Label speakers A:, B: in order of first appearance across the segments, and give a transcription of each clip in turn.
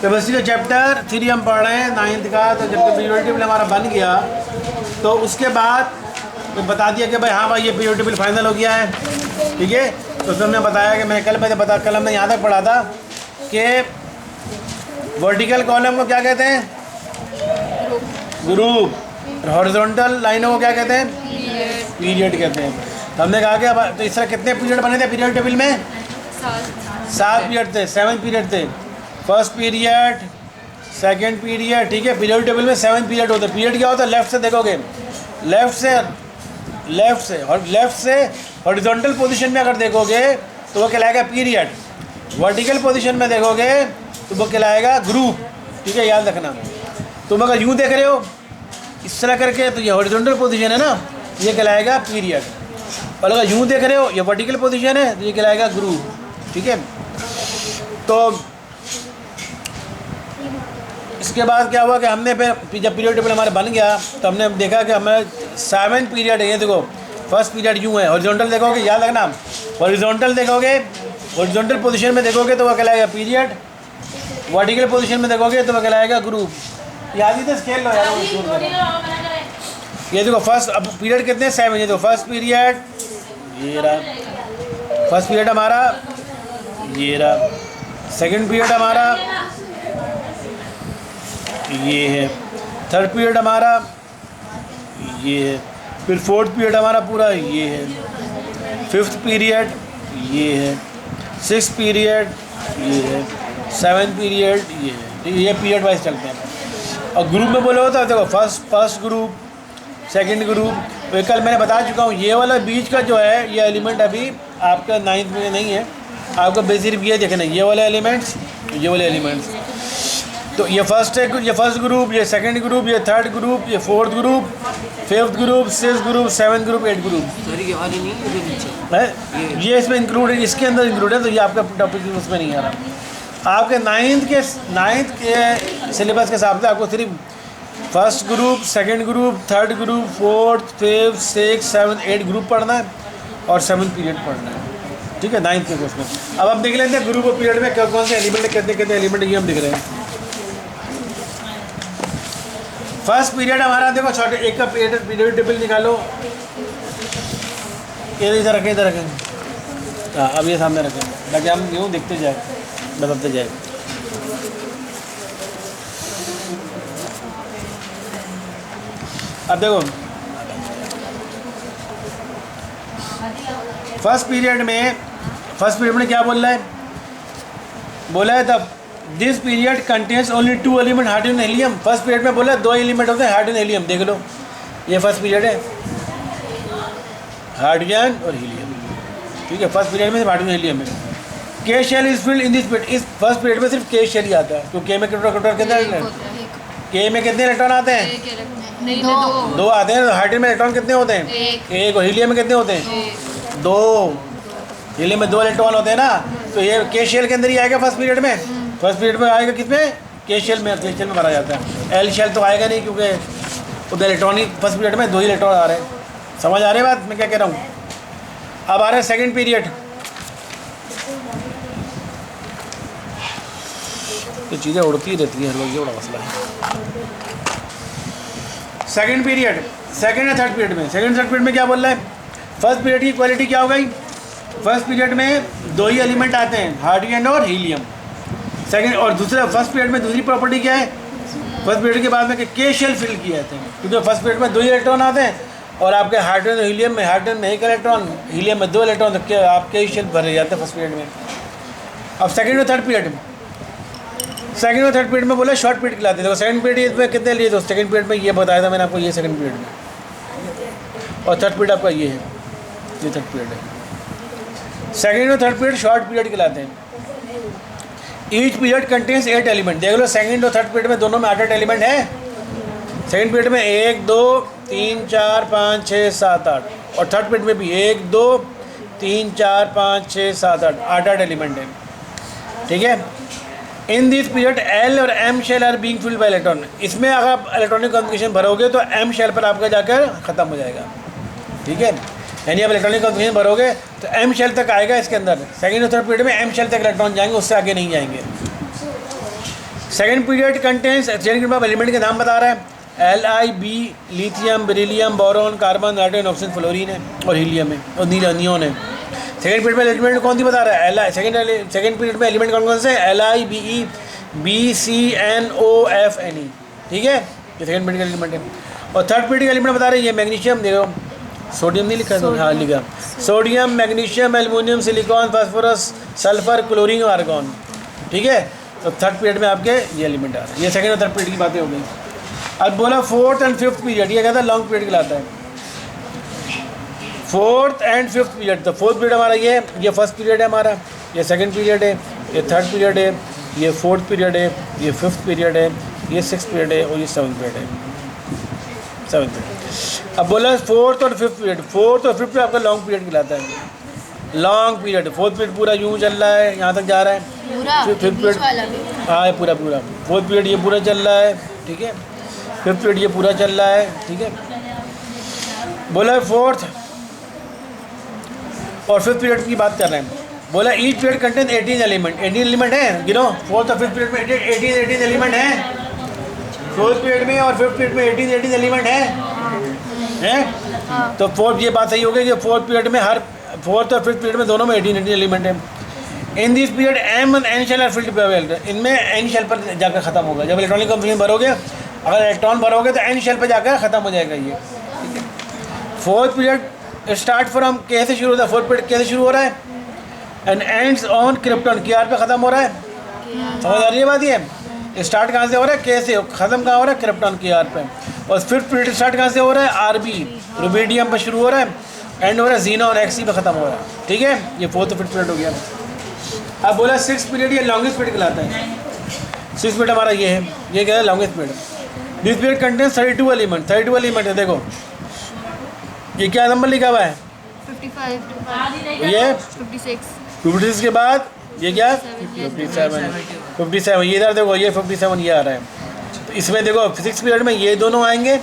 A: Chemistry का chapter 3 हम पढ़ रहे हैं 9th का। तो जब पीरियोडिक टेबल हमारा बन गया तो उसके बाद तो बता दिया कि भाई हाँ भाई ये पीरियोडिक टेबल फाइनल हो गया है, ठीक है। तो उसमें हमने बताया कि कल हमने यहाँ तक पढ़ा था कि वर्टिकल कॉलम को क्या कहते हैं, ग्रुप, और हॉरिजॉन्टल लाइनों को क्या कहते हैं, पीरियड कहते हैं। तो हमने कहा कि अब तो इस तरह कितने पीरियड बने थे पीरियड टेबल में, 7 पीरियड थे, 7 पीरियड थे। फर्स्ट पीरियड, सेकंड पीरियड, ठीक है। पीरियड टेबल में 7 पीरियड होते हैं। पीरियड क्या होता है, लेफ्ट से देखोगे, लेफ्ट से हॉरिजॉन्टल पोजीशन में अगर देखोगे तो वो कहलाएगा पीरियड। वर्टिकल पोजीशन में देखोगे तो वो कहलाएगा ग्रुप, ठीक है, याद रखना। तुम अगर यूँ देख रहे हो इस तरह करके तो ये हॉरिजॉन्टल पोजीशन है ना, ये कहलाएगा पीरियड। और अगर यूँ देख रहे हो ये वर्टिकल पोजीशन है तो ये कहलाएगा ग्रुप, ठीक है। तो इसके बाद क्या हुआ कि हमने फिर जब पीरियड टेबल हमारे बन गया तो हमने देखा कि हमें 7 पीरियड है। ये देखो फर्स्ट पीरियड यूँ है, हॉरिजॉन्टल देखोगे, याद रखना, हॉरिजॉन्टल देखोगे, हॉरिजॉन्टल पोजीशन में देखोगे तो वह कहलाएगा पीरियड, वर्टिकल पोजीशन में देखोगे तो वह कहलाएगा ग्रुप। याद ही तो खेल लो यार। ये देखो फर्स्ट, अब पीरियड कितने, 7। ये देखो फर्स्ट पीरियड, ये रहा फर्स्ट पीरियड हमारा, ये रहा सेकंड पीरियड हमारा, ये है थर्ड पीरियड हमारा, ये है फिर फोर्थ पीरियड हमारा पूरा, ये है फिफ्थ पीरियड, ये है सिक्स्थ पीरियड, ये है 7th पीरियड, ये है। ये पीरियड वाइज चलते हैं। और ग्रुप में बोले होता है देखो फर्स्ट ग्रुप, सेकंड ग्रुप। तो कल मैंने बता चुका हूँ ये वाला बीच का जो है ये एलिमेंट अभी आपका 9th में नहीं है, आपको बस सिर्फ ये देखना है, ये वाले एलिमेंट्स, ये वाले एलिमेंट्स। तो ये फर्स्ट है, ये फर्स्ट ग्रुप, ये सेकंड ग्रुप, ये थर्ड ग्रुप, ये fourth group, fifth group, sixth group, 7th group, 8th group है। ये इसमें इंक्लूड है, इसके अंदर इंक्लूड है। तो ये आपका टॉपिक उसमें नहीं आ रहा। आपके 9th के सिलेबस के हिसाब से आपको सिर्फ first group, second group, third group, fourth, fifth, 6, 7, 8 group पढ़ना है और 7th पीरियड पढ़ना है, ठीक है, 9th के कोर्स में। अब हम देख लेते हैं ग्रुप और पीरियड में कौन से एलिमेंट, कितने एलिमेंट ये हम दिख रहे हैं। फर्स्ट पीरियड हमारा देखो छोटे एक का पीरियड टेबल निकालो, इधर रखें, हाँ अब ये सामने रखें ताकि हम यूँ देखते जाए, बताते जाए। अब देखो फर्स्ट पीरियड में क्या बोल रहा है, बोला है तब this period contains only 2 element, hydrogen helium. First period में बोला 2 एलिमेंट होते हैं, हाइड्रोजन हीलियम। देख लो ये फर्स्ट पीरियड है, हाइड्रोजन और हीलियम, ठीक है। फर्स्ट पीरियड में सिर्फ हाइड्रोजन हीलियम है। K shell is filled in this period, इस फर्स्ट पीरियड में सिर्फ के शेल ही आता है। तो के में कितने इलेक्ट्रॉन आते हैं, 2 आते हैं। हाइड्रोजन में इलेक्ट्रॉन कितने होते हैं, 1। और हीलियम में कितने होते हैं, 2। हीलियम में 2 इलेक्ट्रॉन होते हैं ना। तो ये के शेल के अंदर ही आएगा फर्स्ट पीरियड में। फर्स्ट पीरियड में आएगा किसमें, के शेल में भरा जाता है। एल शेल तो आएगा नहीं क्योंकि उधर इलेक्ट्रॉनिक फर्स्ट पीरियड में 2 ही इलेक्ट्रॉन आ रहे हैं। समझ आ रही है बात मैं क्या कह रहा हूँ। अब आ रहा है सेकंड पीरियड। तो चीज़ें उड़ती रहती हैं, ये बड़ा मसला है। सेकंड पीरियड, सेकंड या थर्ड पीरियड में, सेकंड थर्ड पीरियड में क्या बोल रहा है, फर्स्ट पीरियड की क्वालिटी क्या हो गई, फर्स्ट पीरियड में 2 ही एलिमेंट आते हैं, हाइड्रोजन और हीलियम। सेकंड और दूसरा फर्स्ट पीरियड में दूसरी प्रॉपर्टी क्या है, फर्स्ट पीरियड के बाद में के शेल फिल किए जाते हैं, क्योंकि फर्स्ट पीरियड में 2 ही इलेक्ट्रॉन आते हैं और आपके हाइड्रोजन और हीलियम में, हाइड्रोजन में 1 इलेक्ट्रॉन, हीलियम में 2 इलेक्ट्रॉन, तो आप के शेल भरे जाते हैं फर्स्ट पीरियड में। अब सेकंड और थर्ड पीरियड में बोला शॉर्ट पीरियड खिलाते थे। सेकंड पीरियड में कितने लिए, तो सेकंड पीरियड में ये बताया था मैंने आपको, ये सेकंड पीरियड में, और थर्ड पीरियड आपका ये है, ये थर्ड पीरियड है। सेकंड और थर्ड पीरियड शॉर्ट पीरियड खिलाते हैं। Each period contains 8 element. देख लो सेकंड और थर्ड पीरियड में दोनों में 8 एलिमेंट है। सेकंड पीरियड में 1, 2, 3, 4, 5, 6, 7, 8, और थर्ड पीरियड में भी 1, 2, 3, 4, 5, 6, 7, 8 एलिमेंट है, ठीक है। इन दिस पीरियड एल और M shell are being filled by electron. इसमें अगर आप इलेक्ट्रॉनिक कॉन्फिगरेशन भरोगे तो एम शेल पर आपका जाकर ख़त्म हो जाएगा, ठीक है। यानी आप इलेक्ट्रॉनिक कॉन्फिगरेशन भरोगे तो एम शेल तक आएगा इसके अंदर। सेकंड और थर्ड पीरियड में एम शेल तक इलेक्ट्रॉन जाएंगे, उससे आगे नहीं जाएंगे। Second period contains, second period में एलिमेंट के नाम बता रहा है, Li, lithium, beryllium, boron, carbon, nitrogen, oxygen, fluorine है और हीलियम है और नियोन है। सेकेंड पीरियड में एलिमेंट कौन सी बता रहा है, Li। सेकेंड पीरियड में एलिमेंट कौन कौन से, Li, Be, BCNOFNE, ठीक है, ये सेकेंड पीरियड का एलिमेंट है। और थर्ड पीरियड का एलिमेंट बता रहे हैं ये मैग्नीशियम, देखो सोडियम नहीं लिखा है, हाँ लिखा, sodium, magnesium, aluminium, silicon, phosphorus, sulphur, chlorine और आर्गॉन, ठीक है। तो थर्ड पीरियड में आपके ये एलिमेंट आ रहे हैं। ये सेकेंड और थर्ड पीरियड की बातें हो गई। अब बोला फोर्थ एंड फिफ्थ पीरियड, ये कहता है लॉन्ग पीरियड कहलाता है। फोर्थ एंड फिफ्थ पीरियड, तो फोर्थ पीरियड हमारा ये फर्स्ट पीरियड है हमारा, ये सेकंड पीरियड है, ये थर्ड पीरियड है, ये फोर्थ पीरियड है, ये फिफ्थ पीरियड है, ये सिक्स्थ पीरियड है और ये सेवन्थ पीरियड है, सेवन्थ पीरियड। अब बोला फोर्थ और फिफ्थ पीरियड, फोर्थ और फिफ्थ पीरियड आपका लॉन्ग पीरियड कहलाता है, लॉन्ग पीरियड। फोर्थ पीरियड पूरा यूँ चल रहा है, यहाँ तक जा रहा है, फिफ्थ पीरियड हाँ ये पूरा फोर्थ पीरियड ये पूरा चल रहा है, ठीक है, फिफ्थ पीरियड ये पूरा चल रहा है, ठीक है। बोला फोर्थ और फिफ्थ पीरियड की बात कर रहे हैं। बोला each period contain 18 element, 18 element है, गिनो फोर्थ और फिफ्थ पीरियड में 18 एलिमेंट है, फोर्थ पीरियड में और फिफ्थ पीरियड में 18 एलिमेंट है। तो फोर्थ, ये बात सही हो गई कि फोर्थ पीरियड में हर फोर्थ और फिफ्थ पीरियड में दोनों में 18 एलिमेंट है। In this period M and N shell are filled too, इनमें एन शेल पर जाकर ख़त्म होगा। जब इलेक्ट्रॉनिक कंफर्मेशन भरोगे, अगर इलेक्ट्रॉन भरोगे तो एन शेल पर जाकर ख़त्म हो जाएगा ये, ठीक है। फोर्थ पीरियड स्टार्ट फ्रॉम के से शुरू होता है, फोर्थ पीरियड के से शुरू हो रहा है एंड एंड्स ऑन क्रिप्टॉन, के आर पे ख़त्म हो रहा है। समझ आ रही है बात, ये स्टार्ट कहाँ से हो रहा है, के से, ख़त्म कहाँ हो रहा है, क्रिप्टॉन, के आर पे। और फिफ्थ पीरियड स्टार्ट कहाँ से हो रहा है, आरबी, रुबिडियम पर शुरू हो रहा है, एंड हो रहा है जीनॉन, एक्सी पे ख़त्म हो रहा है, ठीक है। ये फोर्थ और फिफ्थ पीरियड हो गया। अब बोला सिक्स पीरियड, ये लॉन्गेस्ट पीरियड कहलाता है। सिक्स पीरियड हमारा ये है, ये क्या है, longest period. This period contains 32 element, 32 element है। देखो ये क्या नंबर लिखा हुआ है,
B: 55,
A: ये
B: 56,
A: 56 के बाद ये क्या, 57, ये इधर देखो ये 57 ये आ रहा है। तो इसमें देखो सिक्स पीरियड में ये दोनों आएंगे,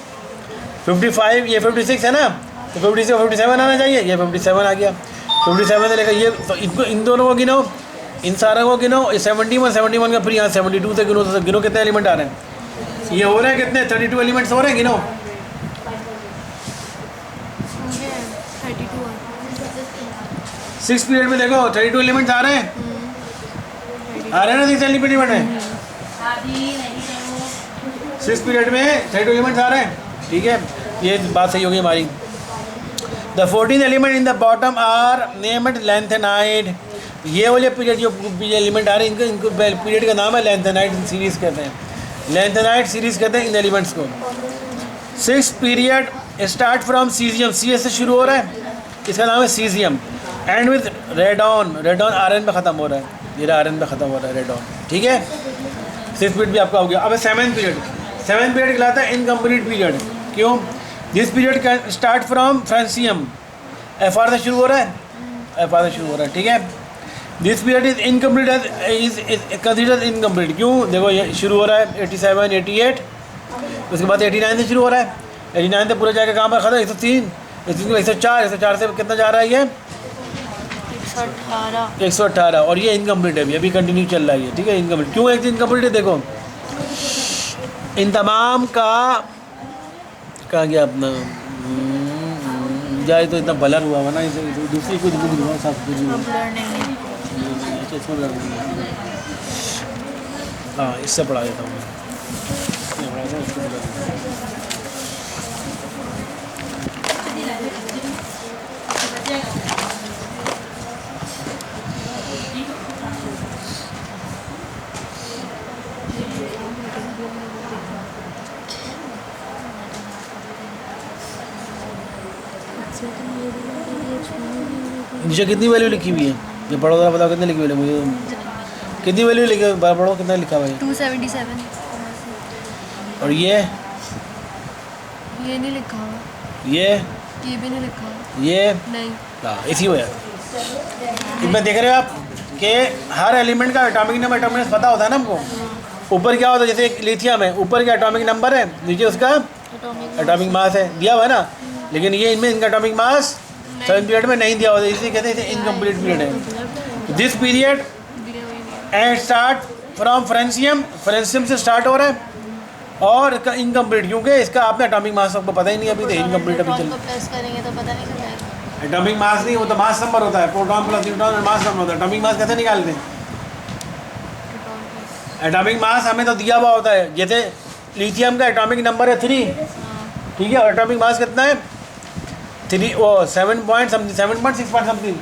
A: 55 ये 56 है ना, तो 56 और 57 आना चाहिए, ये 57 आ गया। 57 से लेकर ये, तो इनको इन दोनों को गिनो, इन सारों को गिनो, 71 का फिर यहाँ 72 से गिनो, तो गिनो कितने एलिमेंट आ रहे हैं, ये हो रहे हैं कितने, 32 एलिमेंट्स हो रहे हैं, गिनो।
B: 32
A: सिक्स पीरियड में देखो 32 एलिमेंट्स आ रहे हैं, आ रहे हैं ना सिक्स एलिमेंट में, सिक्स पीरियड में 32 एलिमेंट्स आ रहे हैं, ठीक है। ये बात सही होगी हमारी। The 14 element in the bottom are named lanthanide, ये वाले पीरियड जो एलिमेंट आ रहे हैं इनको पीरियड का नाम है लैंथेनाइड सीरीज कहते हैं, लैंथेनाइड सीरीज कहते हैं इन एलिमेंट्स को। Six period start from caesium, C S से शुरू हो रहा है, इसका नाम है caesium, and with radon, radon R N पे ख़त्म हो रहा है, ये आर एन पे ख़त्म हो रहा है रेडॉन, ठीक है। सिक्स पीरियड भी आपका हो गया। अब सेवन पीरियड, सेवन पीरियड कहलाता है इनकम्प्लीट पीरियड, क्यों, this period can start from francium, F R से शुरू हो रहा है, एफ आर से शुरू हो रहा है, ठीक है। This period is incomplete, is considered incomplete, क्यों, देखो ये शुरू हो रहा है 87, 88, उसके बाद 89 से शुरू हो रहा है, 89 से पूरा जाएगा कहाँ पर ख़त्म, 103, 104, 104 से कितना जा रहा है ये 118, और ये इनकम्प्लीट है अभी कंटिन्यू चल रहा है ये, ठीक है। इनकम्प्लीट क्यों एक इनकम्प्लीट है, देखो इन तमाम का कहा गया अपना जाए तो इतना ब्लर हुआ हुआ ना, इसे दूसरी कुछ बुक हुआ सब कुछ हाँ इससे पढ़ा देता हूँ मैं। नीचे कितनी वैल्यू लिखी हुई है, ये पढ़ो जरा, बताओ कितनी लिखी हुई है, मुझे कितनी वैल्यू लिखी, पढ़ो कितना लिखा हुआ है,
B: 277,
A: और ये
B: नहीं लिखा हुआ,
A: ये
B: भी नहीं लिखा हुआ,
A: ये
B: नहीं,
A: हाँ इसी हो जाता। इसमें देख रहे हो आप कि हर एलिमेंट का एटॉमिक नंबर, एटॉमिक पता होता है ना हमको, ऊपर क्या होता है, जैसे एक लिथियम है, ऊपर क्या एटॉमिक नंबर है, नीचे उसका एटॉमिक मास है, दिया हुआ है ना, लेकिन ये इनमें इनका एटॉमिक मास सेवन पीरियड में नहीं दिया होता, इसलिए कहते हैं इनकम्प्लीट पीरियड है। This period and start from francium से स्टार्ट हो रहा है और इनकम्प्लीट, क्योंकि इसका आपने एटॉमिक मास आपको पता ही नहीं अभी, तो इनकम्प्लीट अभी
B: प्रोटॉन
A: चल।
B: को प्रेस करेंगे तो पता नहीं चल जाएगा।
A: एटॉमिक मास नहीं, वो तो मास नंबर होता है, प्रोटॉन प्लस न्यूट्रॉन और मास नंबर होता है। एटॉमिक मास कैसे निकालते हैं?
B: Proton plus.
A: एटॉमिक मास हमें तो दिया हुआ होता है, जैसे लिथियम का एटॉमिक नंबर है 3,
B: हाँ,
A: ठीक है, और एटॉमिक मास कितना है 3, वो 7 पॉइंट समथिंग, 7.6 पॉइंट समथिंग।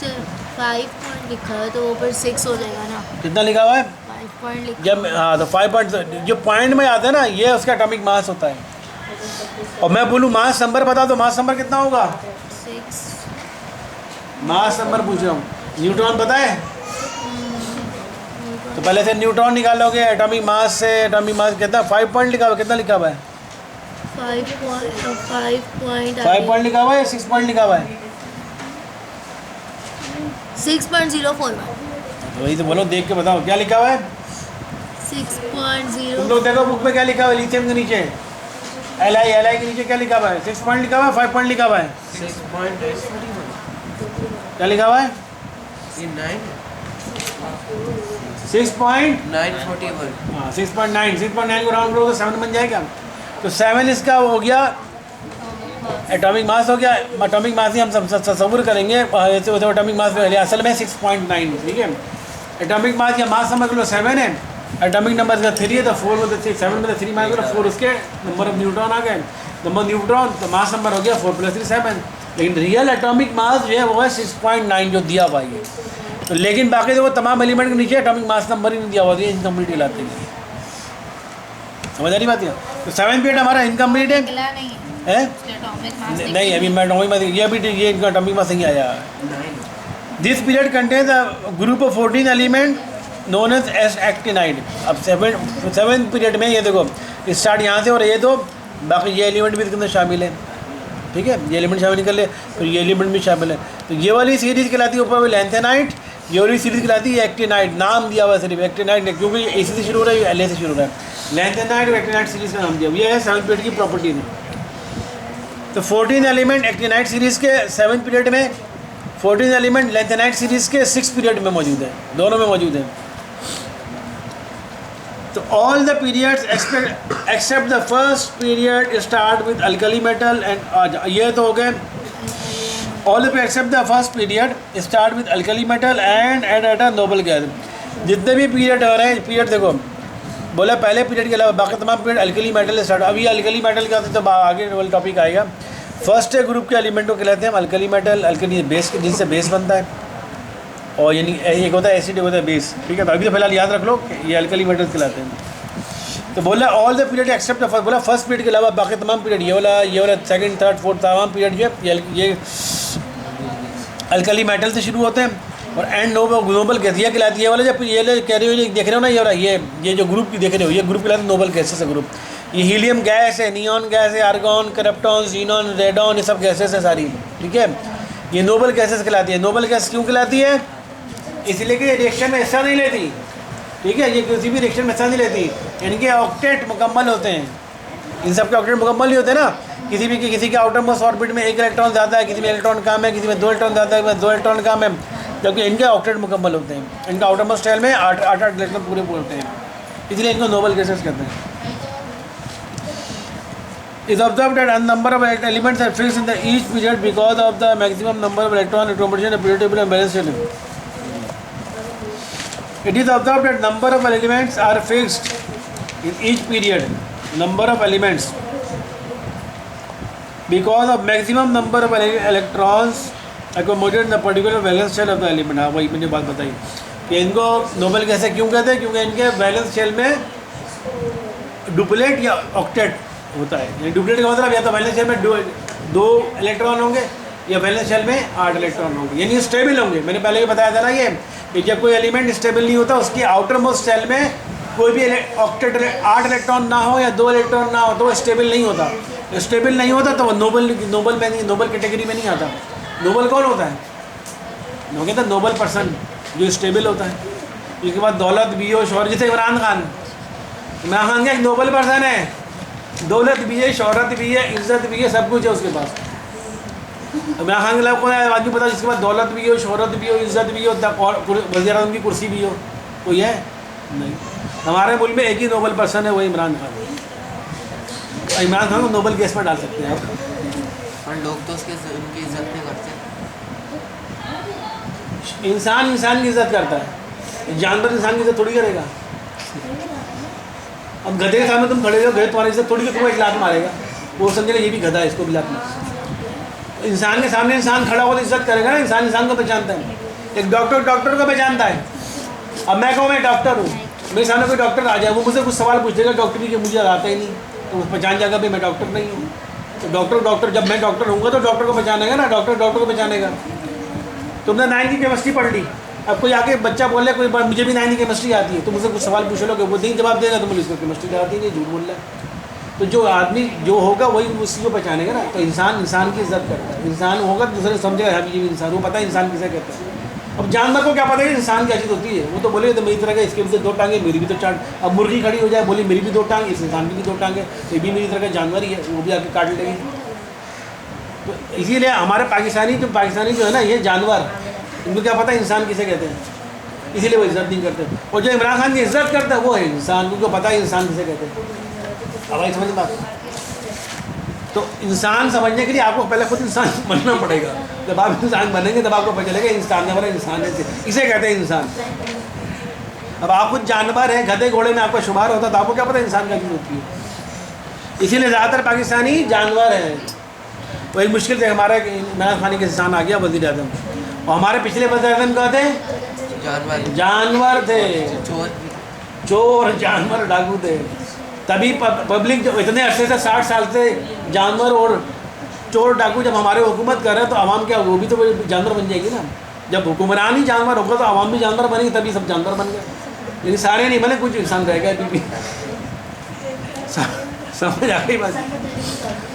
B: सिर्फ 5 पॉइंट लिखा है तो वो फिर 6 हो जाएगा ना।
A: कितना लिखा हुआ है?
B: 5 पॉइंट लिखा
A: जब हाँ तो 5 पॉइंट जो पॉइंट में आता है ना, ये उसका एटॉमिक मास होता है। और मैं बोलूँ मास नंबर बता दो, मास नंबर कितना होगा?
B: 6।
A: मास नंबर पूछ रहा हूँ। न्यूट्रॉन पता है? तो पहले से न्यूट्रॉन निकालोगे एटॉमिक मास से। एटॉमिक मास कितना? 5 पॉइंट लिखा हुआ, कितना लिखा हुआ है?
B: 5 पॉइंट
A: 5 पॉइंट लिखा हुआ है या 6 पॉइंट लिखा हुआ है?
B: 6.041।
A: तो वही तो बोलो, देख के बताओ क्या लिखा हुआ है।
B: 6.0।
A: तुम लोग देखो बुक में क्या लिखा हुआ है, लिथियम के नीचे एल आई के नीचे क्या लिखा हुआ है? 6 पॉइंट लिखा हुआ है, 5 पॉइंट लिखा हुआ है?
C: 6.941
A: क्या लिखा हुआ है?
C: in
A: 6 पॉइंट
C: 941
A: हाँ 6.9 को राउंड करो तो 7 बन जाएगा। तो 7 इसका हो गया एटॉमिक मास हो गया। एटॉमिक मास ही हम सब तस्वुर करेंगे ऐसे होते एटॉमिक मास में, असल में 6.9, ठीक है। एटॉमिक मास या मास समझ लो 7 है, एटॉमिक नंबर का 3 है, तो 4 में से 7 में से 3 मार करो 4 उसके नंबर ऑफ न्यूट्रॉन आ गए। नंबर न्यूट्रॉन तो मास नंबर हो गया 4 + 3 7। लेकिन रियल एटॉमिक मास जो है वो है 6.9 जो दिया हुआ है। तो लेकिन बाकी देखो तमाम एलिमेंट के नीचे एटॉमिक मास नंबर ही नहीं दिया हुआ है इनकम्प्लीट लाते हैं। समझ आ रही बात है? तो 7 पीरियड हमारा इनकम्प्लीट है,
B: निकला नहीं
A: है?
B: उसके एटॉमिक मास
A: नहीं अभी मैं एटॉमिक मास ये अभी ये इनका एटॉमिक मास नहीं आया।
C: 9
A: this period contains a group of 14 element known as actinide. अब 7 पीरियड में ये देखो स्टार्ट यहाँ से और ये तो बाकी ये एलिमेंट भी इसके अंदर शामिल है, ठीक है। ये एलिमेंट शामिल कर ले, फिर ये एलिमेंट भी शामिल है। तो ये वाली सीरीज कहलाती है ऊपर लेंथेनाइट, ये वाली सीरीज कहलाती है एक्टिनाइट। नाम दिया हुआ है सिर्फ एक्टिनाइट ने, क्योंकि ए से शुरू हो रहा है, एल से शुरू हो रहा है। लेंथेनाइट और एक्टिनाइट सीरीज का नाम दिया, ये है 7 पीरियड की प्रॉपर्टी है। तो 14 एलिमेंट एक्टिनाइट सीरीज़ के 7 पीरियड में, 14 एलिमेंट लेंथेनाइट सीरीज़ के 6 पीरियड में मौजूद है, दोनों में मौजूद है। तो all the periods except the first period start with alkali metal and, ये तो हो गए all the except the first period start with alkali metal and at a noble gas. जितने भी पीरियड हो रहे हैं, पीरियड देखो बोला पहले पीरियड के अलावा बाकी तमाम पीरियड अल्कली मेटल स्टार्ट। अभी अल्कली मेटल क्या होता है तो आगे वाला टॉपिक आएगा। फर्स्ट ग्रुप के एलिमेंटों कहलाते हैं अल्कली मेटल, अल्कली बेस जिनसे बेस बनता है, और यानी एक होता है एसिड, एक होता है बेस, ठीक है। तो अभी तो फिलहाल याद रख लो ये अल्कली मेटल कहलाते हैं। तो बोला all the period accept first, बोला फर्स्ट पीरियड के अलावा बाकी तमाम पीरियड, ये वाला सेकंड थर्ड फोर्थ तमाम पीरियड जो है ये अल्कली मेटल से शुरू होते हैं। और एंड नोबल गैस ये कहलाती है, वाला जब ये कह रहे हो देख रहे हो ना, ये जो ग्रुप की देख रहे हो ये ग्रुप कहलाते हैं नोबल गैसेस है ग्रुप। ये हीलियम गैस है, नियॉन गैस है, आर्गॉन, क्रिप्टॉन, जीनॉन, रेडॉन, ये सब गैसेस है सारी, ठीक है। ये नोबल गैसेस कहलाती है। नोबल गैस क्यों कहलाती है? इसलिए कि ये रिएक्शन में हिस्सा नहीं लेती, ठीक है। ये किसी भी रिएक्शन में हिस्सा नहीं लेती, इनके ऑक्टेट मुकम्मल होते हैं, इन सब के ऑक्टेट मुकम्मल नहीं होते ना। किसी के आउटर मोस्ट ऑर्बिट में 1 इलेक्ट्रॉन ज़्यादा है, किसी में इलेक्ट्रॉन कम है, किसी में 2 इलेक्ट्रॉन ज़्यादा है, 2 इलेक्ट्रॉन कम है, जबकि इनके ऑक्टेट मुकम्मल होते हैं। इनका आउटर मोस्ट शेल में 8 इलेक्ट्रॉन पूरे होते हैं, इसलिए इनको नोबल गैसेस कहते हैं। Is observed that a number of elements are fixed in the each period because of the maximum number of electron accumulation of periodic table and valence shell. It is observed that number of elements are fixed in each period. Number of elements because of maximum number of electrons accumulated in the particular valence shell of the element. हाँ वही मैंने बात बताई कि इनको Nobel कैसे क्यों कहते हैं, क्योंकि इनके वैलेंस शेल में डुप्लेट या ऑक्टेट होता है। डुप्लेट का मतलब या तो वैलेंस शेल में 2 इलेक्ट्रॉन होंगे या वैलेंस शेल में 8 इलेक्ट्रॉन होंगे, यानी स्टेबल होंगे। मैंने पहले भी बताया था ना ये कि जब कोई एलिमेंट स्टेबल नहीं होता उसकी आउटर मोस्ट शेल में कोई भी ऑक्टेट 8 इलेक्ट्रॉन ना हो या 2 इलेक्ट्रॉन ना हो तो वो स्टेबल नहीं होता। स्टेबल नहीं होता तो वो नोबल कैटेगरी में नहीं आता। नोबल कौन होता है? वो कहते हैं नोबल पर्सन जो स्टेबल होता है। इसके बाद दौलत भी हो, शौहरत, जैसे इमरान खान का एक नोबल पर्सन है, दौलत भी है, शौहरत भी है, इज्जत भी है, सब कुछ है उसके पास। इमरान खान के को आदमी पता जिसके पास दौलत भी हो, शौहरत भी हो, इज्जत भी हो, और वज़ीर आज़म की कुर्सी भी हो, कोई है नहीं। हमारे मुल्क में एक ही नोबल पर्सन है, वो इमरान खान है। इमरान खान को नोबल केस पर डाल सकते हैं आप।
C: और लोग तो उनकी इज्जत नहीं करते।
A: इंसान इंसान की इज्जत करता है, जानवर इंसान की इज्जत थोड़ी करेगा। अब गधे के सामने तुम खड़े हो, गधे तुम्हारी इज्जत थोड़ी, तुम्हें एक लात मारेगा, वो समझेगा ये भी गधा है, इसको भी लात मार। इंसान के सामने इंसान खड़ा हो तो इज्जत करेगा ना, इंसान इंसान को पहचानता है। एक डॉक्टर डॉक्टर को पहचानता है। अब मैं कहूँ मैं डॉक्टर हूँ, मेरे सामने कोई डॉक्टर आ जाए, वो मुझसे कुछ सवाल पूछ देगा डॉक्टरी के, मुझे आता ही नहीं, तो वो पहचान जाएगा भाई मैं डॉक्टर नहीं हूँ। तो डॉक्टर जब मैं डॉक्टर होऊंगा तो डॉक्टर को पहचानेगा ना, डॉक्टर को पहचानेगा। तुमने 9वीं की केमिस्ट्री पढ़ ली, अब कोई आके बच्चा बोले कोई मुझे भी 9वीं केमिस्ट्री आती है, तो मुझसे कुछ सवाल पूछ लोगे, वो नहीं जवाब देगा तो मुझे इसको केमिस्ट्री आती नहीं, झूठ बोल रहा है। तो जो आदमी जो होगा वही उसी को पहचानेगा ना। तो इंसान इंसान की इज्जत करता है, इंसान होगा तो दूसरे समझेगा हम ये भी इंसान, वो पता है इंसान किसे कहते हैं। अब जानवर को क्या पता है इंसान क्या चीज़ होती है, वो तो बोले तो मेरी तरह का इसके भी तो 2 टांगे, मेरी भी तो 4। अब मुर्गी खड़ी हो जाए, बोली मेरी भी 2 टांग, इस इंसान की भी 2 टांगे, ये भी मेरी तरह का जानवर ही है, वो भी आके काट लेगी। तो इसीलिए हमारे पाकिस्तानी जो है ना, ये जानवर, इनको क्या पता है इंसान किसे कहते हैं, इसीलिए वो इज्जत नहीं करते। और जो इमरान खान की इज्जत करता है वो है इंसान, उनको पता है इंसान किसे कहते हैं। अब आई समझ बात। तो इंसान समझने के लिए आपको पहले खुद इंसान बनना पड़ेगा। जब आप इंसान बनेंगे तब आपको पता चलेगा इंसान है, इंसान है, इसे कहते हैं इंसान। अब आप खुद जानवर हैं, गधे घोड़े में आपका शुमार होता तो आपको क्या पता इंसान क्या चीज़ होती है। इसीलिए ज़्यादातर पाकिस्तानी जानवर हैं। वही मुश्किल से हमारा इमरान खान के इंसान आ गया वज़ीर आज़म, और हमारे पिछले वज़ीर आज़म क्या थे, जानवर थे, चोर जानवर डाकू थे। तभी पब्लिक जो इतने अरसे से 60 साल से जानवर और चोर डाकू जब हमारे हुकूमत कर रहे हैं तो आवाम क्या, वो भी तो जानवर बन जाएगी ना। जब हुक्मरान ही जानवर होगा तो आवाम भी जानवर बनेगी, तभी सब जानवर बन गए। लेकिन सारे नहीं बने, कुछ इंसान रह गए अभी भी। समझ आ गई बात।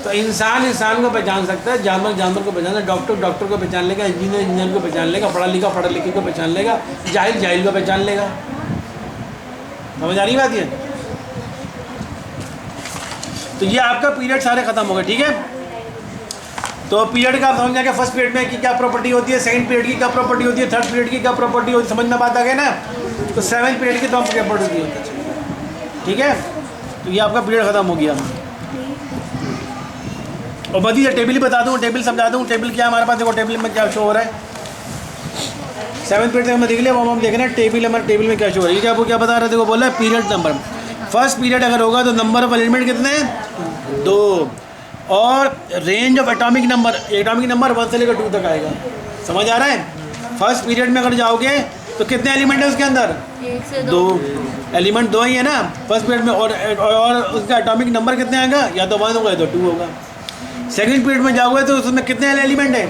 A: तो इंसान इंसान को पहचान सकता है, जानवर जानवर को पहचान लेगा, डॉक्टर को पहचान लेगा, इंजीनियर को पहचान लेगा, पढ़ा लिखे को पहचान लेगा, जाहिल को पहचान लेगा। समझ आ रही बात ये। तो ये आपका पीरियड सारे खत्म हो गए, ठीक है। तो पीरियड का आप समझ जाएंगे, फर्स्ट पीरियड में की क्या प्रॉपर्टी होती है, सेकंड पीरियड की क्या प्रॉपर्टी होती है, थर्ड पीरियड की क्या प्रॉपर्टी होती है, समझ में बात आ गई ना। तो 7th पीरियड की तो हम प्रॉपर्टी होती है, ठीक है। तो ये आपका पीरियड खत्म हो गया। और बदी टेबल ही बता दूँ, टेबल समझा दूँ, टेबल क्या हमारे पास देखो, टेबल में क्या शो हो रहा है। 7th पीरियड हमने देख लिया, वो हम देख रहे हैं टेबल, हमारे टेबल में क्या शो हो रहा है। आपको क्या बता रहे थे, वो बोला है पीरियड नंबर। फर्स्ट पीरियड अगर होगा तो नंबर ऑफ एलिमेंट कितने हैं, 2, और रेंज ऑफ एटॉमिक नंबर 1 से लेकर 2 तक आएगा। समझ आ रहा है। फर्स्ट पीरियड में अगर जाओगे तो कितने एलिमेंट है उसके अंदर, 2 एलिमेंट, 2 ही है ना फर्स्ट पीरियड में। और उसका एटॉमिक नंबर कितने आएगा, या तो 1 होगा या तो 2 होगा। सेकंड पीरियड में जाओगे तो उसमें कितने एलिमेंट है,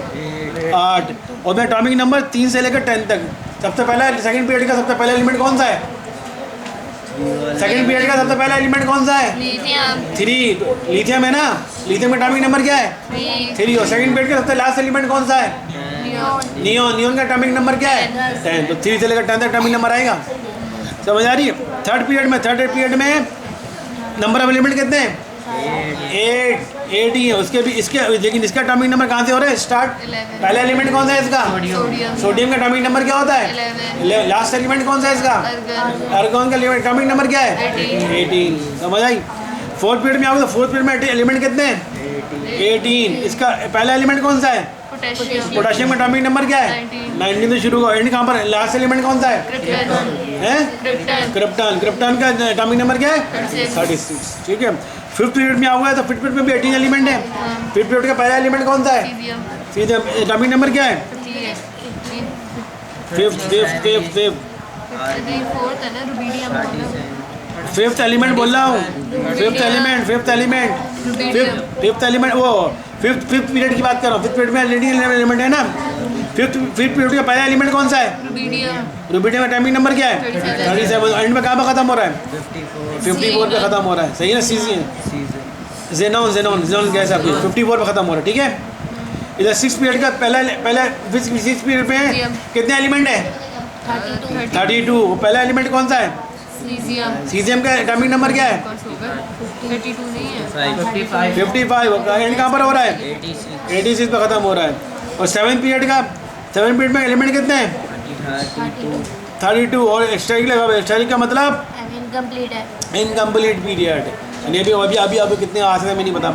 A: 8, और एटॉमिक नंबर 3 से लेकर 10 तक। सबसे पहला सेकंड पीरियड का सबसे पहला एलिमेंट कौन सा है, सेकंड पीरियड का सबसे पहला एलिमेंट कौन सा है, 3। तो लिथियम है ना, लिथियम का एटॉमिक नंबर क्या है, 3। और सेकंड पीरियड का सबसे लास्ट एलिमेंट कौन सा है, नियॉन का एटॉमिक नंबर क्या है, 10। तो 3 से लेकर 10 तक एटॉमिक नंबर आएगा। समझ आ रही है। थर्ड पीरियड में नंबर ऑफ एलिमेंट कितने हैं, 8 ही है उसके भी, इसके लेकिन इसका एटॉमिक नंबर कहाँ से हो रहा है, स्टार्ट। पहला एलिमेंट कौन सा है इसका, सोडियम का एटॉमिक नंबर क्या होता है, 11। लास्ट एलिमेंट कौन सा है इसका, आर्गन का एटॉमिक नंबर क्या है, 18। समझ आई। फोर्थ पीरियड में आओगे तो फोर्थ पीरियड में एलिमेंट कितने हैं, 18। इसका पहला एलिमेंट कौन सा है, पोटेशियम का एटॉमिक नंबर क्या है, 19 से शुरू हुआ। एंड कहाँ पर, लास्ट एलिमेंट कौन सा है, क्रिप्टॉन का एटॉमिक नंबर क्या है, 36। ठीक है। फिफ्थ पीरियड में आओगे तो फिफ्थ पीरियड में भी 18 एलिमेंट है। फिफ्थ पीरियड का पहला एलिमेंट कौन सा है, एटॉमिक नंबर क्या है, फिफ्थ एलिमेंट बोल रहा हूँ, फिफ्थ एलिमेंट वो फिफ्थ पीरियड की बात कर रहा हूँ। फिफ्थ पीरियड में एलिमेंट है ना। फिफ्थ पीरियड का पहला एलिमेंट कौन सा है, रुबिडियम का एटॉमिक नंबर क्या है, 37। एंड में कहाँ पर खत्म हो रहा है, 54 पे खत्म हो रहा है। सही है ना, सीज़न जेनॉन गैस आपकी 54 पे खत्म हो रहा है। ठीक है। इधर 6th पीरियड का पहला 6th पीरियड में कितने एलिमेंट है, 32। पहला एलिमेंट कौन सा है, सीजियम का एटॉमिक नंबर क्या है, 55। एंड कहाँ पर हो रहा है, 86 पे खत्म हो रहा है। और 7th पीरियड में एलिमेंट कितने हैं, 32 और एस्टेरिक लगा हुआ है। एस्टेरिक का मतलब
B: इनकम्प्लीट है।
A: Incomplete period. यानी अभी कितने आ सकते हैं मैं नहीं पता।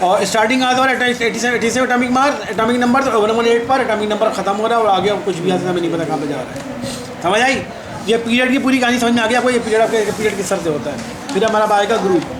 A: और स्टार्टिंग आ रहा है 87 एटॉमिक मास, एटॉमिक नंबर 118 पर एटॉमिक नंबर ख़त्म हो रहा है और आगे कुछ भी आ सकता है, मैं नहीं पता कहाँ पे जा रहा है। समझ आई? ये पीरियड की पूरी कहानी समझ में आ गई आपको? ये पीरियड आपके पीरियड किस तरह से होता है। फिर हमारा आएगा ग्रुप।